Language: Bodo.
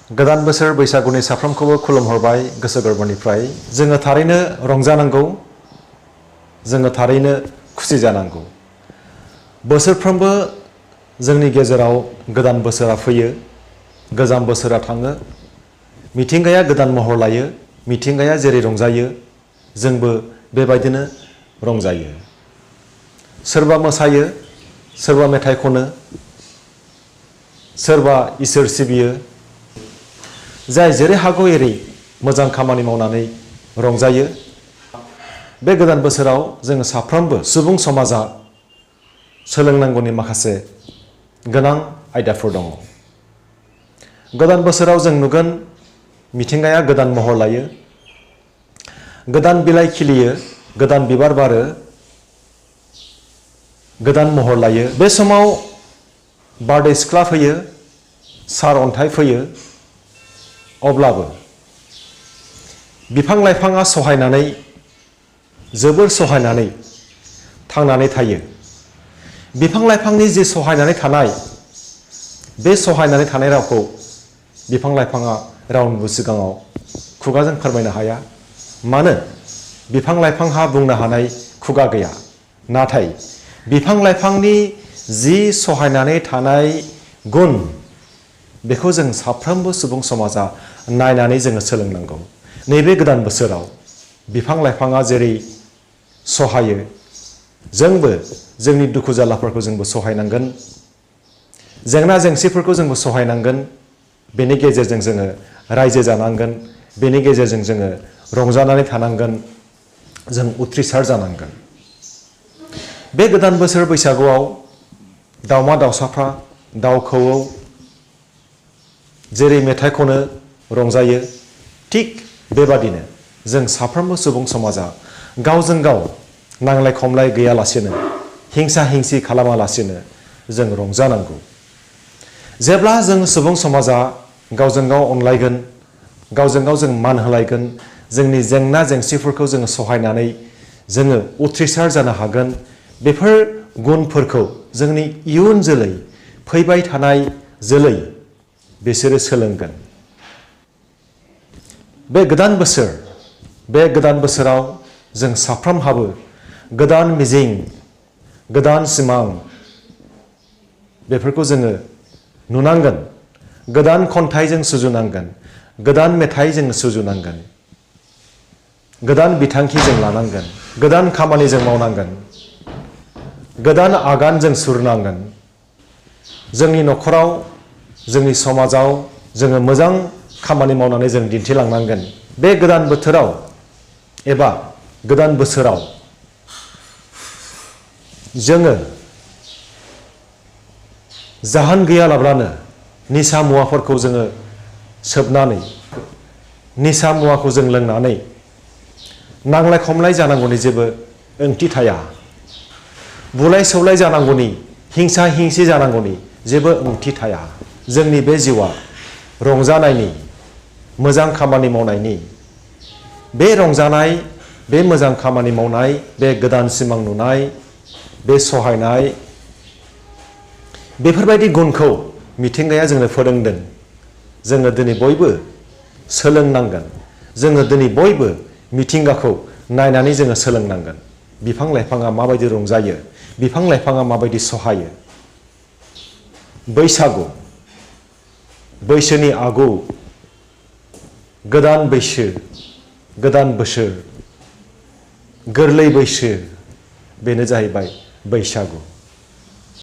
गोदान बोसोर बैसागुनि साफ्रोमखौबो खुलुमहरबाय गोसो गोरबोनिफ्राय। जोङो थारैनो रंजानांगौ, जोङो थारैनो खुसि जानांगौ। बोसोरफ्रोमबो जोंनि गेजेराव गोदान बोसोरा फैयो, गोजाम बोसोरा थाङो, मिथिंगाया गोदान महर लायो, मिथिंगाया जेरै रंजायो जोंबो बेबायदिनो रंजायो। सोरबा मोसायो, सोरबा मेथाइ खनो, सोरबा इसोर सिबियो। जाय जेरै हागौ एरै मोजां खामानि मावनानै रंजायो। बे गोदान बोसोराव जोङो साफ्रोमबो सुबुं समाजा सोलोंनांगौनि माखासे गोनां आयदाफोर दङ। गोदान बोसोराव जों नुगोन मिथिंगाया गोदान महर लायो, गोदान बिलाइ खिलियो, गोदान बिबार बारो, गोदान महर लायो। बे समाव बारदै सिख्ला फैयो, सार अन्थाइ फैयो। अब्लाबो बिफां लाइफाङा सहायनानै, जोबोर सहायनानै थांनानै थायो। बिफां लाइफांनि जे सहायनानै थानाय, बे सहायनानै थानाय रावखौ बिफां लाइफाङा रावनिबो सिगाङाव खुगाजों फोरमायनो हाया। मानो? बिफां लाइफांहा बुंनो हानाय खुगा गैया। नाथाय बिफां लाइफांनि जि सहायनानै थानाय गुन, बेखौ जों साफ्रोमबो सुबुं समाजा नायनानै जोङो सोलोंनांगौ। नैबे गोदान बोसोराव बिफां लाइफाङा जेरै सहायो, जोंबो जोंनि दुखु जारलाफोरखौ जोंबो सहायनांगोन, जेंना जेंसिफोरखौ जोंबो सहायनांगोन। बेनि गेजेरजों जोङो रायजो जानांगोन, बेनि गेजेरजों जोङो रंजानानै थानांगोन, जों उथ्रिसार जानांगोन। बे गोदान बोसोर बैसागुआव दाउमा दाउसाफ्रा, दाउ खौवौ जेरै मेथाइ खनो रंजायो, थिग बेबादिनो जों साफ्रोमबो सुबुं समाजा गावजों गाव नांलाय खमलाय गैयालासेनो, हिंसा हिंसि खालामालासेनो जों रंजानांगौ। जेब्ला जों सुबुं समाजा गावजों गाव अनलायगोन, गावजों गाव जों मान होलायगोन, जोंनि जेंना जेंसिफोरखौ जोङो सहायनानै जोङो उथ्रिसार जानो हागोन। बेफोर गुनफोरखौ जोंनि इयुन जोलै, फैबाय थानाय जोलै, बिसोरो सोलोंगोन। बे गोदान बोसोराव जों साफ्रोमहाबो गोदान मिजिं, गोदान सिमां, बेफोरखौ जोङो नुनांगोन। गोदान खन्थाइजों सुजुनांगोन, गोदान मेथाइ जों सुजुनांगोन, गोदान बिथांखि जों लानांगोन, गोदान खामानि जों मावनांगोन, गोदान आगान जों सुरनांगोन। जोंनि न'खराव, जोंनि समाजाव जोङो मोजां खामानि मावनानै जों दिन्थिलांनांगोन। बे गोदान बोथोराव एबा गोदान बोसोराव जोङो जाहोन गैयालाब्लानो निसा मुवाफोरखौ जोङो सोबनानै, निसा मुवाखौ जों लोंनानै नांलाय खमलाय जानांगौनि जेबो ओंथि थाया। बुलाय सौलाय जानांगौनि, हिंसा हिंसि जानांगौनि जेबो ओंथि थाया। जोंनि बे जिउआ रंजानायनि, मोजां खामानि मावनायनि। बे रंजानाय, बे मोजां खामानि मावनाय, बे गोदान सिमां नुनाय, बे सहायनाय, बेफोरबायदि गुनखौ मिथिंगाया जोंनो फोरोंदों। जोङो दिनै बयबो सोलोंनांगोन। जोङो दिनै बयबो मिथिंगाखौ नायनानै जोङो सोलोंनांगोन। बिफां लाइफाङा माबायदि रंजायो, बिफां लाइफाङा माबायदि सहायो। बैसागु, बैसोनि आगु, गोदान बैसो, गोदान बोसोर, गोरलै बैसो, बेनो जाहैबाय बैसागु।